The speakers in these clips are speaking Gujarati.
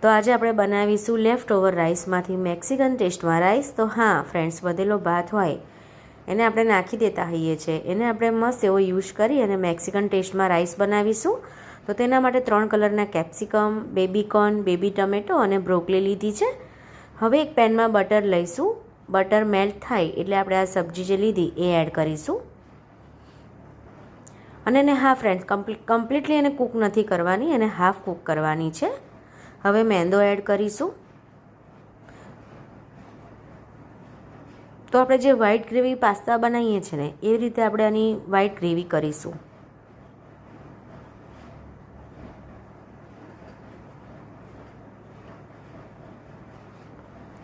તો આજે આપણે બનાવીશું લેફ્ટ ઓવર રાઈસમાંથી મેક્સિકન ટેસ્ટમાં રાઈસ. તો હા ફ્રેન્ડ્સ, વધેલો ભાત હોય એને આપણે નાખી દેતા હોઈએ છીએ, એને આપણે મસ્ત એવો યુઝ કરી અને મેક્સિકન ટેસ્ટમાં રાઈસ બનાવીશું. તો તેના માટે 3 કલરના કેપ્સિકમ, બેબીકોર્ન, બેબી ટમેટો અને બ્રોકલી લીધી છે. હવે એક પેનમાં બટર લઈશું. બટર મેલ્ટ થાય એટલે આપણે આ સબ્જી જે લીધી એ એડ કરીશું. અને એને હા ફ્રેન્ડ્સ, કમ્પ્લીટલી એને કૂક નથી કરવાની, એને હાફ કૂક કરવાની છે. હવે મેંદો એડ કરીશું. તો આપણે જે વ્હાઈટ ગ્રેવી પાસ્તા બનાવીએ છીએ ને એવી રીતે આપણે આની વ્હાઈટ ગ્રેવી કરીશું.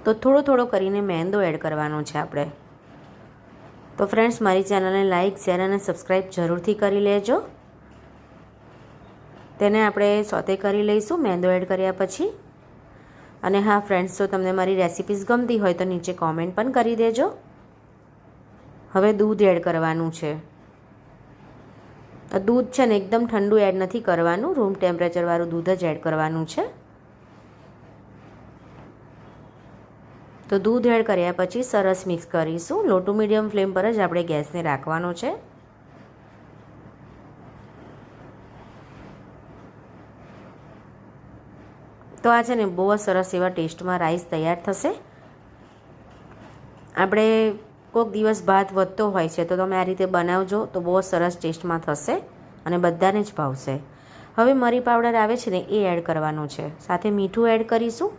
તો થોડો થોડો કરીને મેંદો એડ કરવાનો છે આપણે. તો ફ્રેન્ડ્સ, મારી ચેનલને લાઇક, શેર અને સબસ્ક્રાઈબ જરૂરથી કરી લેજો. તેને આપણે સોતે કરી લઈશું મેંદો એડ કર્યા પછી. અને હા ફ્રેન્ડ્સ, જો તમને મારી રેસિપીઝ ગમતી હોય તો નીચે કોમેન્ટ પણ કરી દેજો. હવે દૂધ એડ કરવાનું છે. દૂધ છે ને એકદમ ઠંડુ એડ નથી કરવાનું, રૂમ ટેમ્પરેચરવાળું દૂધ જ એડ કરવાનું છે. તો દૂધ એડ કર્યા પછી સરસ મિક્સ કરીશું. લો ટુ મીડિયમ ફ્લેમ પર જ આપણે ગેસને રાખવાનો છે. તો આ છે ને બહુ જ સરસ એવા ટેસ્ટમાં રાઈસ તૈયાર થશે. આપણે કોઈક દિવસ ભાત વધતો હોય છે તો તમે આ રીતે બનાવજો તો બહુ જ સરસ ટેસ્ટમાં થશે અને બધાને જ ભાવશે. હવે મરી પાવડર આવે છે ને એ એડ કરવાનો છે. સાથે મીઠું એડ કરીશું.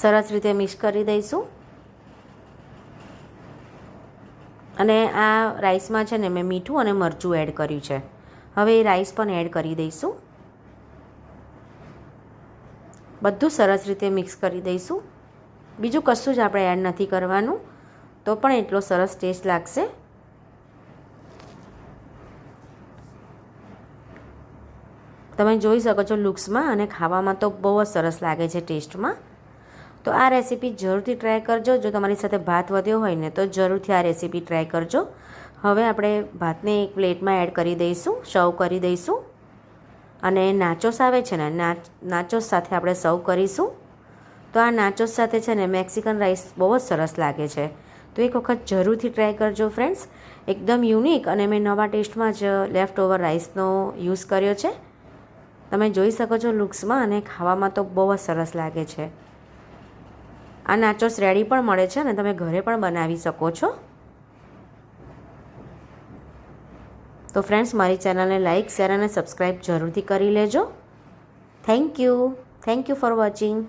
સરસ રીતે મિક્સ કરી દઈશું. અને આ રાઈસમાં છે ને મેં મીઠું અને મરચું એડ કર્યું છે. હવે એ રાઈસ પણ એડ કરી દઈશું. બધું સરસ રીતે મિક્સ કરી દઈશું. બીજું કશું જ આપણે એડ નથી કરવાનું, તો પણ એટલો સરસ ટેસ્ટ લાગશે. તમે જોઈ શકો છો લુક્સમાં અને ખાવામાં તો બહુ જ સરસ લાગે છે ટેસ્ટમાં. તો આ રેસીપી જરૂરથી ટ્રાય કરજો. જો તમારી સાથે ભાત વધ્યો હોય ને તો જરૂરથી આ રેસીપી ટ્રાય કરજો. હવે આપણે ભાતને એક પ્લેટમાં એડ કરી દઈશું, સર્વ કરી દઈશું. અને નાચોસ આવે છે ને, નાચોસ સાથે આપણે સર્વ કરીશું. તો આ નાચોસ સાથે છે ને મેક્સિકન રાઈસ બહુ જ સરસ લાગે છે. તો એક વખત જરૂરથી ટ્રાય કરજો ફ્રેન્ડ્સ. એકદમ યુનિક અને મેં નવા ટેસ્ટમાં જ લેફ્ટ ઓવર રાઈસનો યુઝ કર્યો છે. તમે જોઈ શકો છો લુક્સમાં અને ખાવામાં તો બહુ જ સરસ લાગે છે. આ નાચોસ રેડી પણ મળે છે અને તમે ઘરે પણ બનાવી શકો છો. તો ફ્રેન્ડ્સ, મારી ચેનલને લાઇક, શેર અને સબસ્ક્રાઈબ જરૂરથી કરી લેજો. Thank you for watching.